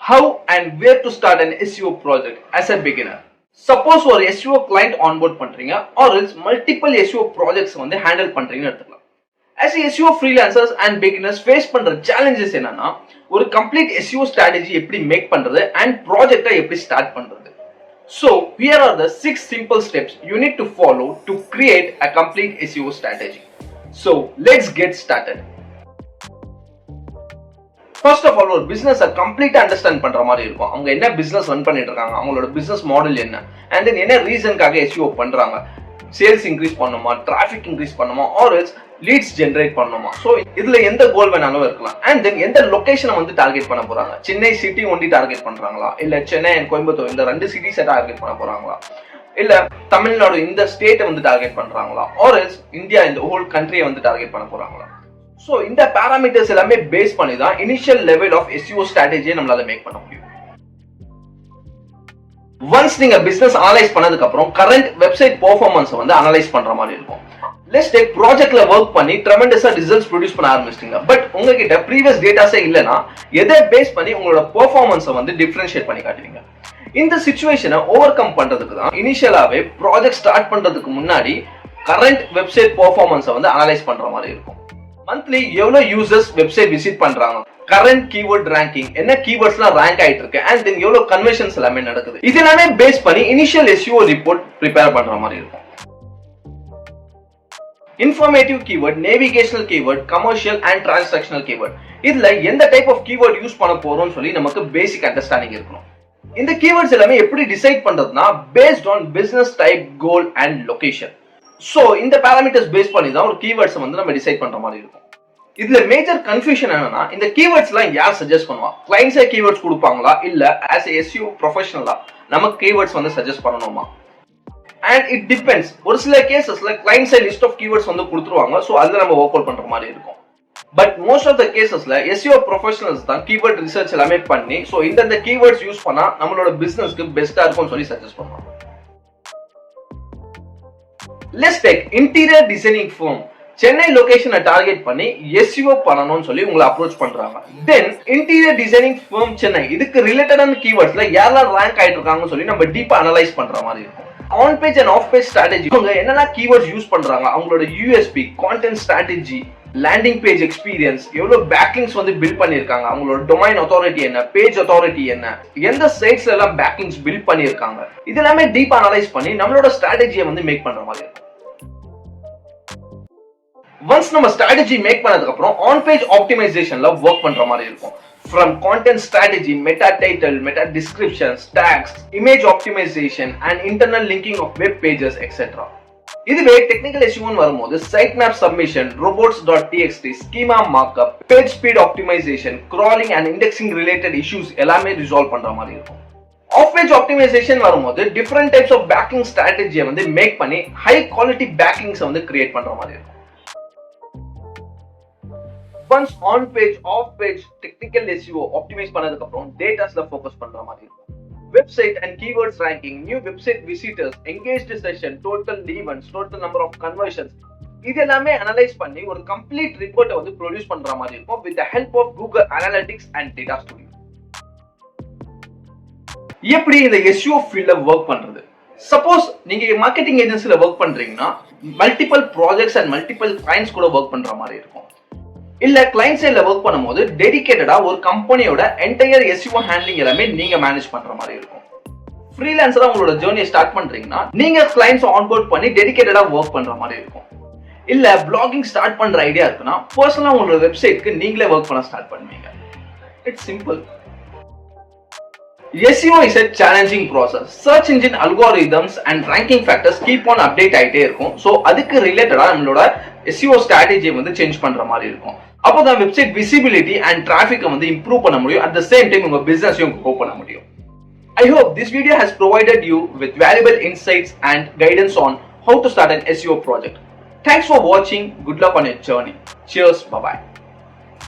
how and where to start an SEO project as a beginner. Suppose ஒரு SEO client onboard பண்றீங்க or else multiple SEO projects வந்து handle பண்றீங்கன்னு எடுத்துக்கலாம். As a SEO freelancers and beginners face பண்ற challenges என்னன்னா ஒரு complete SEO strategy எப்படி make பண்றது and project எப்படி start பண்றது. So here are the 6 simple steps you need to follow to create a complete SEO strategy. So let's get started. First of all, ஒரு business கம்ப்ளீட்டா understand பண்ற மாதிரி இருக்கும். அவங்க என்ன பிசினஸ் ரன் பண்ணிட்டு இருக்காங்க, அவங்களோட பிசினஸ் மாடல் என்ன, அண்ட் தென் என்ன ரீசனுக்காக எஸ்இஓ பண்றாங்க, சேல்ஸ் இன்க்ரீஸ் பண்ணுமா, டிராஃபிக் இன்க்ரீஸ் பண்ணுமா, ஆர் எல்ஸ் லீட்ஸ் ஜெனரேட் பண்ணுமா. ஸோ இதுல எந்த கோல் வேணாலும் இருக்கலாம். அண்ட் தென் எந்த லொகேஷனை வந்து டார்கெட் பண்ண போறாங்க, சென்னை சிட்டி ஒண்டி டார்கெட் பண்றாங்களா, இல்ல சென்னை அண்ட் கோயம்புத்தூர் இந்த 2 சிட்டிஸை டார்கெட் பண்ண போறாங்களா, இல்ல தமிழ்நாடு இந்த ஸ்டேட்டை வந்து டார்கெட் பண்றாங்களா, ஆர் எல்ஸ் இந்தியா இந்த ஹோல் கண்ட்ரியை வந்து டார்கெட் பண்ண போறாங்களா. So இந்த பாராமீட்டர்ஸ் எல்லாமே பேஸ் பண்ணி தான் இனிஷியல் லெவல் ஆஃப் SEO ஸ்ட்ராட்டஜியை நம்மளால மேக் பண்ண முடியும். ஒன்ஸ் நீங்க பிசினஸ் அனலைஸ் பண்ணதுக்கு அப்புறம் கரண்ட் வெப்சைட் பெர்ஃபார்மன்ஸ் வந்து அனலைஸ் பண்ற மாதிரி இருக்கும். லெட்ஸ் டேக் ப்ராஜெக்ட்ல ஒர்க் பண்ணி ட்ரெமெண்டஸா ரிசல்ட்ஸ் ப்ரொடியூஸ் பண்ண ஆரம்பிச்சிட்டீங்க. பட் உங்ககிட்ட ப்ரீவியஸ் டேட்டாஸே இல்லைன்னா எதை பேஸ் பண்ணி உங்களோட பெர்ஃபார்மன்ஸை வந்து டிஃபரன்ஷியேட் பண்ணி காட்டுவீங்க. இந்த சிச்சுவேஷனை ஓவர் கம் பண்றதுக்கு தான் இனிஷியலாவே ப்ராஜெக்ட் ஸ்டார்ட் பண்றதுக்கு முன்னாடி கரண்ட் வெப்சைட் பெர்ஃபார்மன்ஸை வந்து அனலைஸ் பண்ற மாதிரி இருக்கும். மந்த்லி எவ்வளவு யூசர்ஸ் வெப்சைட் விசிட் பண்றாங்க, கரண்ட் கீவேர்ட் ரேங்கிங், என்ன கீவேர்ட்ஸ்லாம் ரேங்க் ஆயிட்டு இருக்கு, அண்ட் தென் எவ்வளவு கன்வர்ஷன்ஸ் எல்லாமே நடக்குது. இது எல்லாமே பேஸ் பண்ணி இனிஷியல் SEO ரிப்போர்ட் ப்ரிப்பேர் பண்ற மாதிரி இருக்கும். Informative keyword, navigational keyword, commercial and transactional keyword, இதுல எந்த டைப் ஆஃப் கீவேர்ட் யூஸ் பண்ண போறோம்னு சொல்லி நமக்கு பேசிக் அண்டர்ஸ்டாண்டிங் இருக்கணும். இந்த கீவேர்ட்ஸ் எல்லாமே எப்படி டிசைட் பண்றதுனா based on business type, goal and location. So இந்த பாராமீட்டர்ஸ் பேஸ் பண்ணி தான் ஒரு கீவேர்ட்ஸ் வந்து நம்ம டிசைட் பண்ற மாதிரி இருக்கும். இதுல மேஜர் கன்ஃபியூஷன் என்னன்னா இந்த கீவேர்ட்ஸ் எல்லாம் யார் சஜஸ்ட் பண்ணுவா, கிளைண்ட்ஸே கீவேர்ட்ஸ் கொடுப்பாங்களா இல்ல ஆஸ் எ SEO ப்ரொஃபஷனலா நமக்கு கீவேர்ட்ஸ் வந்து சஜஸ்ட் பண்ணணுமா? And it depends. ஒரு சில கேசஸ்ல கிளைண்ட்ஸே லிஸ்ட் ஆஃப் கீவேர்ட்ஸ் வந்து கொடுத்துருவாங்க. சோ அதுல நம்ம ஒர்க் அவுட் பண்ற மாதிரி இருக்கும். பட் மோஸ்ட் ஆஃப் த கேசஸ்ல SEO ப்ரொஃபஷனல்ஸ் தான் கீவேர்ட் ரிசர்ச் எல்லாமே பண்ணி சோ இந்த கீவேர்ட்ஸ் யூஸ் பண்ணா நம்மளோட பிசினஸ்க்கு பெஸ்டா இருக்கும்னு சொல்லி சஜஸ்ட் பண்ணுவாங்க. Let's take interior designing firm. Chennai லொகேஷனை டார்கெட் பண்ணி SEO பண்ணணும்னு சொல்லி உங்களை அப்ரோச் பண்றாங்க. Then interior designing firm Chennai, இதுக்கு ரிலேட்டடான கீவேர்ட்ஸ்ல யாரெல்லாம் ரேங்க் ஆயிட்டு இருக்காங்கன்னு சொல்லி நம்ம டீப்பா அனலைஸ் பண்ற மாதிரி இருக்கும். On page and half page strategy, அவங்க என்னென்ன கீவேர்ட்ஸ் யூஸ் பண்றாங்க, அவங்களோட USP, content strategy, landing page experience, எவ்வளவு பேக்லிங்ஸ் வந்து பில்ட் பண்ணிருக்காங்க, அவங்களோட டொமைன் அத்தாரிட்டி என்ன, பேஜ் அத்தாரிட்டி என்ன, எந்த சைட்ஸ்ல எல்லாம் பேக்லிங்ஸ் பில்ட் பண்ணிருக்காங்க, இது எல்லாமே டீப்பா அனலைஸ் பண்ணி நம்மளோட ஸ்ட்ராட்டஜியை வந்து மேக் பண்ற மாதிரி இருக்கும். ஒன்ஸ் நம்ம ஸ்ட்ராட்டஜி மேக் பண்ணதுக்கு அப்புறம் ஆன் பேஜ் ஆப்டிமைசேஷன்ல ஒர்க் பண்ற மாதிரி இருக்கும். From content strategy, meta title, meta descriptions, tags, image optimisation and internal linking of web pages etcetera. இதுவே டெக்னிக்கல் இஷ்யூன்னு வரும்போது site map submission, robots.txt, schema markup, page speed optimisation, crawling and indexing related issues எல்லாமே resolve பண்ற மாதிரி இருக்கும். Off page optimisation வரும்போது different types of backing ஸ்ட்ராட்டஜியை வந்து மேக் பண்ணி ஹை குவாலிட்டி பேக்கிங்ஸ் வந்து கிரியேட் பண்ற மாதிரி இருக்கும். Once on page, off page, technical SEO optimise பண்ணதுக்கு அப்புறம் டேட்டாஸ்ல ஃபோக்கஸ் பண்ற மாதிரி இருக்கும். Website and keywords ranking, new website visitors, engaged session, total events, total number of conversions, இது எல்லாமே அனலைஸ் பண்ணி ஒரு கம்ப்ளீட் ரிப்போர்ட்டை வந்து ப்ரொடியூஸ் பண்ற மாதிரி இருக்கும் with the help of Google Analytics அண்ட் Data Studio. எப்படி இந்த SEO ஃபீல்ட்ல ஒர்க் பண்றது? சப்போஸ் நீங்க மார்க்கெட்டிங் ஏஜென்சில ஒர்க் பண்றீங்கன்னா multiple projects and multiple clients கூட ஒர்க் பண்ற மாதிரி இருக்கும். இல்ல கிளைண்ட் சைட்ல ஒர்க் பண்ணும்போது டெடிகேட்டடா ஒரு கம்பெனியோட என்டையர் SEO ஹேண்ட்லிங் எல்லாமே நீங்க மேனேஜ் பண்ற மாதிரி இருக்கும். ஃப்ரீலான்சரா உங்களோட ஜர்னியை ஸ்டார்ட் பண்றீங்கன்னா நீங்க கிளைண்ட்ஸ் ஆன்போர்ட் பண்ணி டெடிகேட்டடா ஒர்க் பண்ற மாதிரி இருக்கும். இல்ல பிளாகிங் ஸ்டார்ட் பண்ற ஐடியா இருக்குன்னா பர்சனலா உங்களோட வெப்சைட்க்கு நீங்களே ஒர்க் பண்ண ஸ்டார்ட் பண்ணுவீங்க. It's simple. SEO is a challenging process. Search engine algorithms and ranking factors keep on update ஆயிட்டே இருக்கும். சோ அதுக்கு ரிலேட்டடா நம்மளோட SEO strategy வந்து சேஞ்ச் பண்ற மாதிரி இருக்கும். அப்போதான் வெப்சைட் விசிபிலிட்டி அண்ட் டிராஃபிக் வந்து இம்ப்ரூவ் பண்ண முடியும். அட் த சேம் டைம் உங்க பிசினஸையும் க்ரோ பண்ண முடியும். I hope this video has provided you with valuable insights and guidance on how to start an SEO project. Thanks for watching. Good luck on your journey. Cheers. Bye bye.